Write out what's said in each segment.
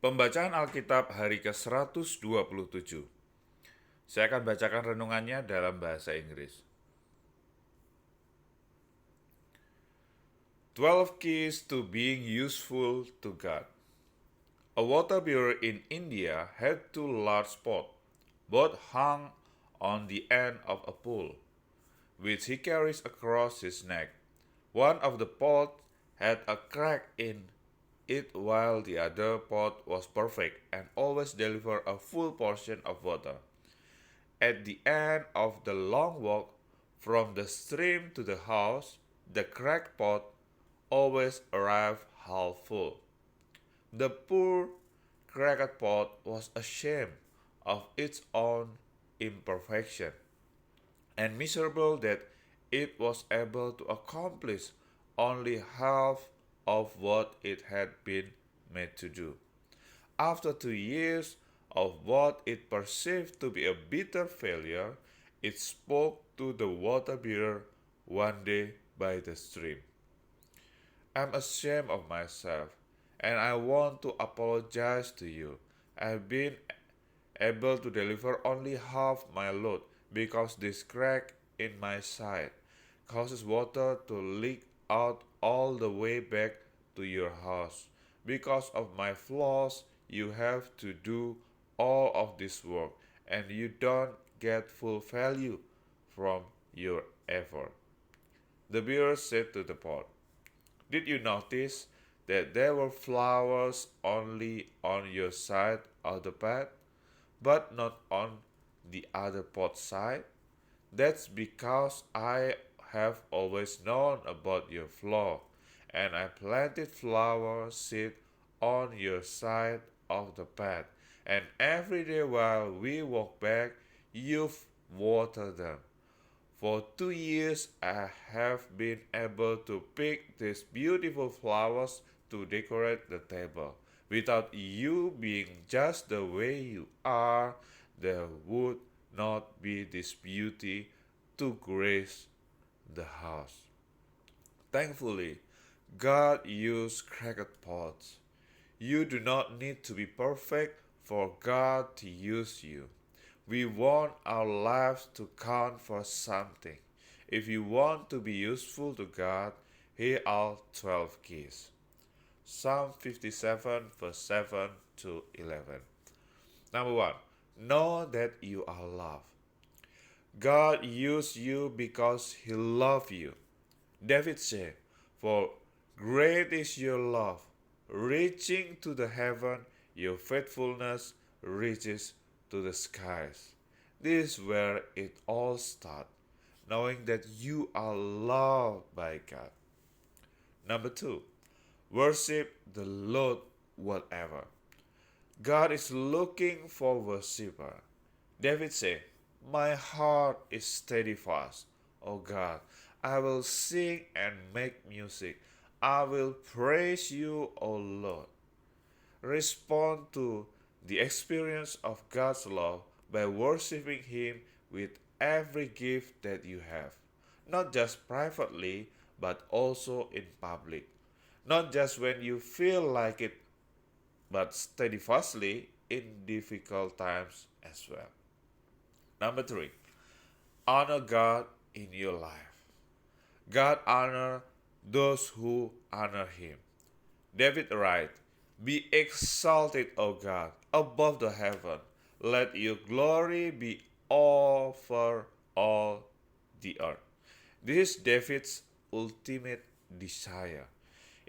Pembacaan Alkitab hari ke-127. Saya akan bacakan renungannya dalam bahasa Inggris. 12 Keys to Being Useful to God. A water bearer in India had two large pots, both hung on the end of a pole, which he carries across his neck. One of the pots had a crack in it while the other pot was perfect and always delivered a full portion of water. At the end of the long walk from the stream to the house, the cracked pot always arrived half full. The poor cracked pot was ashamed of its own imperfection and miserable that it was able to accomplish only half of what it had been made to do. After 2 years of what it perceived to be a bitter failure, it spoke to the water bearer one day by the stream. I'm ashamed of myself, and I want to apologize to you. I've been able to deliver only half my load because this crack in my side causes water to leak out all the way back to your house. Because of my flaws, you have to do all of this work, and you don't get full value from your effort. The bearer said to the pot, "Did you notice that there were flowers only on your side of the path, but not on the other pot side? That's because I have always known about your flaw, and I planted flower seed on your side of the path, and every day while we walk back, you've watered them. For 2 years I have been able to pick these beautiful flowers to decorate the table. Without you being just the way you are, there would not be this beauty to grace the house." Thankfully, God used cracked pots. You do not need to be perfect for God to use you. We want our lives to count for something. If you want to be useful to God, here are 12 keys. Psalm 57, verse 7 to 11. Number 1. Know that you are loved. God used you because He loved you. David said, "For great is your love, reaching to the heaven, your faithfulness reaches to the skies." This is where it all starts, knowing that you are loved by God. Number 2, worship the Lord whatever. God is looking for worshiper. David said, "My heart is steadfast, O God. I will sing and make music. I will praise you, O Lord." Respond to the experience of God's love by worshiping Him with every gift that you have, not just privately, but also in public. Not just when you feel like it, but steadfastly in difficult times as well. Number 3, honor God in your life. God honor those who honor Him. David writes, "Be exalted, O God, above the heaven. Let your glory be over all the earth." This is David's ultimate desire.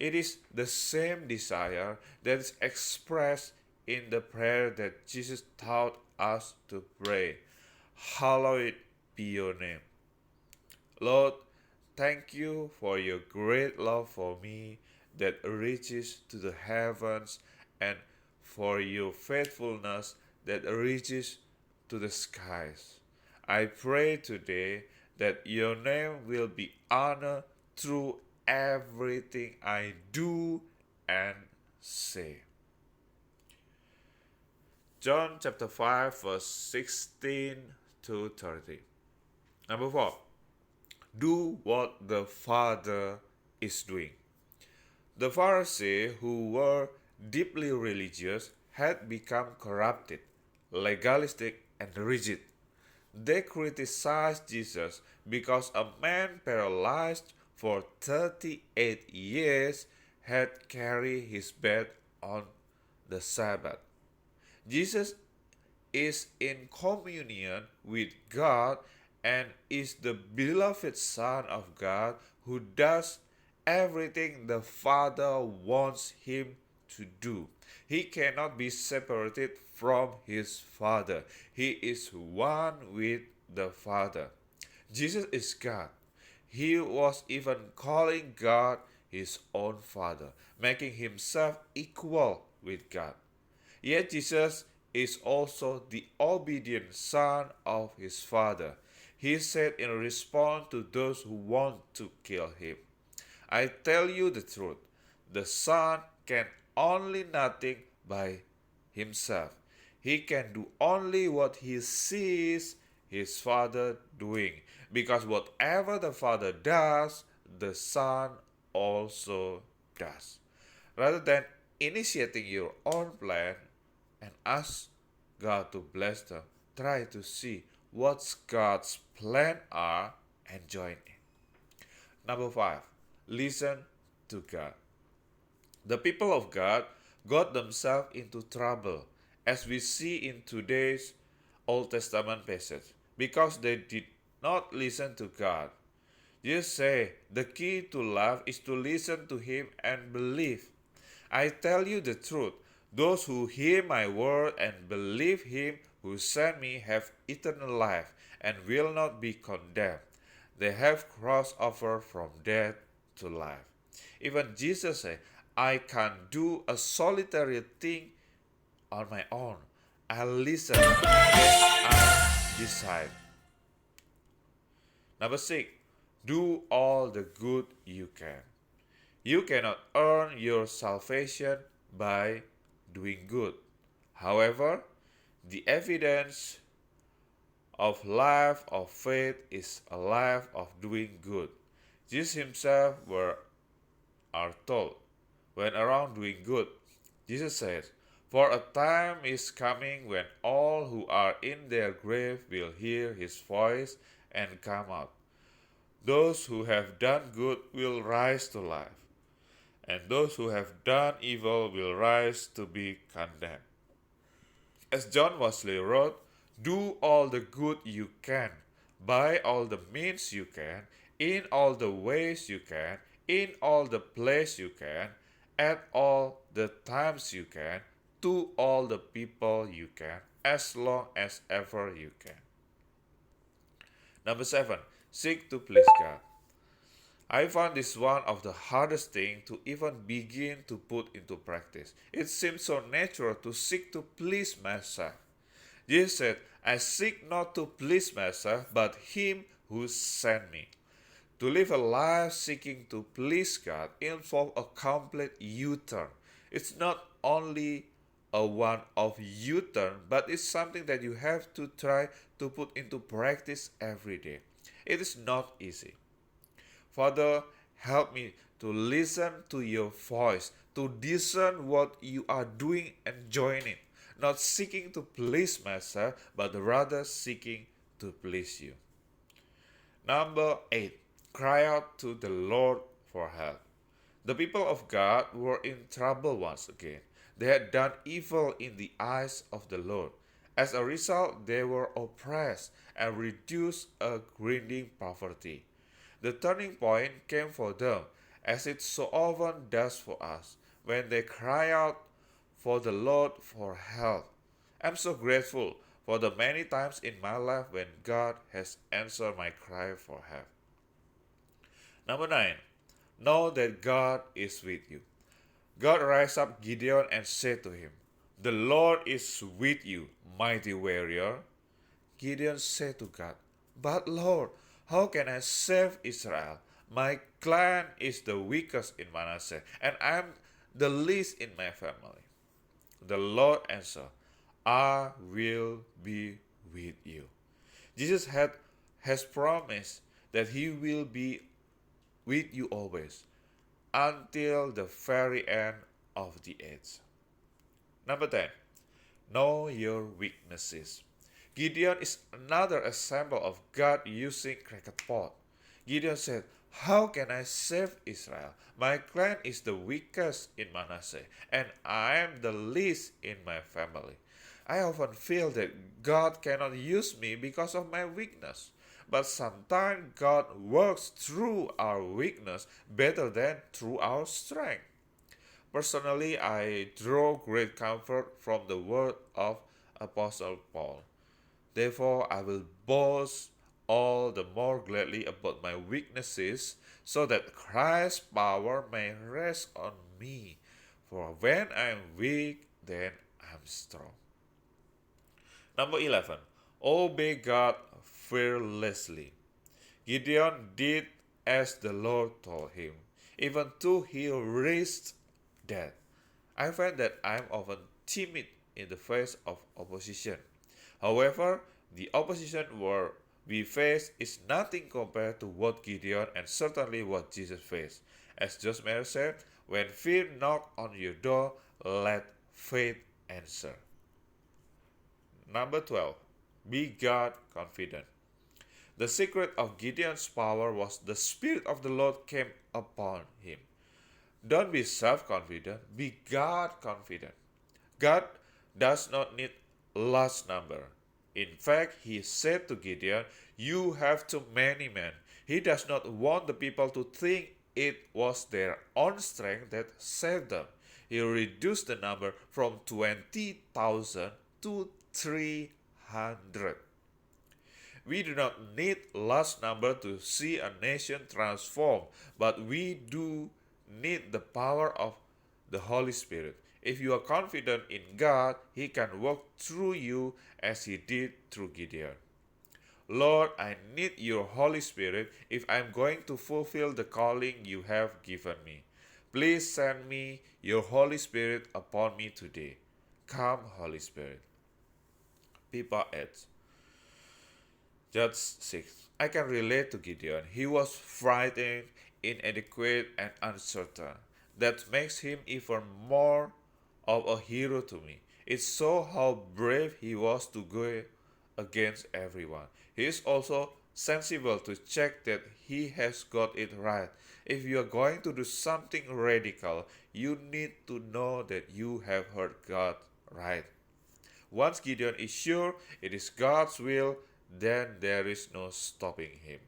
It is the same desire that is expressed in the prayer that Jesus taught us to pray. Hallowed be your name. Lord, thank you for your great love for me that reaches to the heavens, and for your faithfulness that reaches to the skies. I pray today that your name will be honored through everything I do and say. John chapter 5 verse 16 to 30. Number 4. Do what the Father is doing. The Pharisees, who were deeply religious, had become corrupted, legalistic, and rigid. They criticized Jesus because a man paralyzed for 38 years had carried his bed on the Sabbath. Jesus is in communion with God and is the beloved Son of God who does everything the Father wants him to do. He cannot be separated from his Father. He is one with the Father. Jesus is God. He was even calling God his own Father, making himself equal with God. Yet Jesus is also the obedient Son of his Father. He said in response to those who want to kill him, I tell you the truth, the Son can only nothing by himself. He can do only what he sees his Father doing, because whatever the Father does, the Son also does. Rather than initiating your own plan and ask God to bless them, try to see what God's plan are and join in. Number 5, listen to God. The people of God got themselves into trouble, as we see in today's Old Testament passage, because they did not listen to God. Jesus say the key to life is to listen to him and believe. I tell you the truth, those who hear my word and believe him who sent me have eternal life and will not be condemned. They have crossed over from death to life. Even Jesus said, I can't do a solitary thing on my own. I listen and I decide. Number 6, do all the good you can. You cannot earn your salvation by doing good. However, the evidence of life of faith is a life of doing good. Jesus himself are told, when around doing good, Jesus says, for a time is coming when all who are in their grave will hear his voice and come out. Those who have done good will rise to life, and those who have done evil will rise to be condemned. As John Wesley wrote, do all the good you can, by all the means you can, in all the ways you can, in all the place you can, at all the times you can, to all the people you can, as long as ever you can. Number 7, seek to please God. I found this one of the hardest things to even begin to put into practice. It seems so natural to seek to please myself. Jesus said, I seek not to please myself, but him who sent me. To live a life seeking to please God involves a complete U-turn. It's not only a one-off U-turn, but it's something that you have to try to put into practice every day. It is not easy. Father, help me to listen to your voice, to discern what you are doing and join it, not seeking to please myself, but rather seeking to please you. Number 8, cry out to the Lord for help. The people of God were in trouble once again. They had done evil in the eyes of the Lord. As a result, they were oppressed and reduced a grinding poverty. The turning point came for them, as it so often does for us, when they cry out for the Lord for help. I'm so grateful for the many times in my life when God has answered my cry for help. Number 9, know that God is with you. God raised up Gideon and said to him, the Lord is with you, mighty warrior. Gideon said to God, but Lord, how can I save Israel? My clan is the weakest in Manasseh, and I am the least in my family. The Lord answered, I will be with you. Jesus has promised that he will be with you always, until the very end of the age. Number 10. Know your weaknesses. Gideon is another example of God using cracked pot. Gideon said, "How can I save Israel? My clan is the weakest in Manasseh, and I am the least in my family. I often feel that God cannot use me because of my weakness. But sometimes God works through our weakness better than through our strength." Personally, I draw great comfort from the word of Apostle Paul. Therefore, I will boast all the more gladly about my weaknesses, so that Christ's power may rest on me. For when I am weak, then I am strong. Number 11. Obey God fearlessly. Gideon did as the Lord told him, even though he risked death. I find that I am often timid in the face of opposition. However, the opposition we face is nothing compared to what Gideon and certainly what Jesus faced. As Josh Mayer said, when fear knocks on your door, let faith answer. Number 12. Be God confident. The secret of Gideon's power was the Spirit of the Lord came upon him. Don't be self confident, be God confident. God does not need large number. In fact, he said to Gideon, "You have too many men." He does not want the people to think it was their own strength that saved them. He reduced the number from 20,000 to 300. We do not need large number to see a nation transformed, but we do need the power of the Holy Spirit. If you are confident in God, He can work through you as He did through Gideon. Lord, I need your Holy Spirit if I am going to fulfill the calling you have given me. Please send me your Holy Spirit upon me today. Come, Holy Spirit. Pippa adds, Judge 6. I can relate to Gideon. He was frightened, inadequate, and uncertain. That makes him even more of a hero to me. It shows how brave he was to go against everyone. He is also sensible to check that he has got it right. If you are going to do something radical, you need to know that you have heard God right. Once Gideon is sure it is God's will, then there is no stopping him.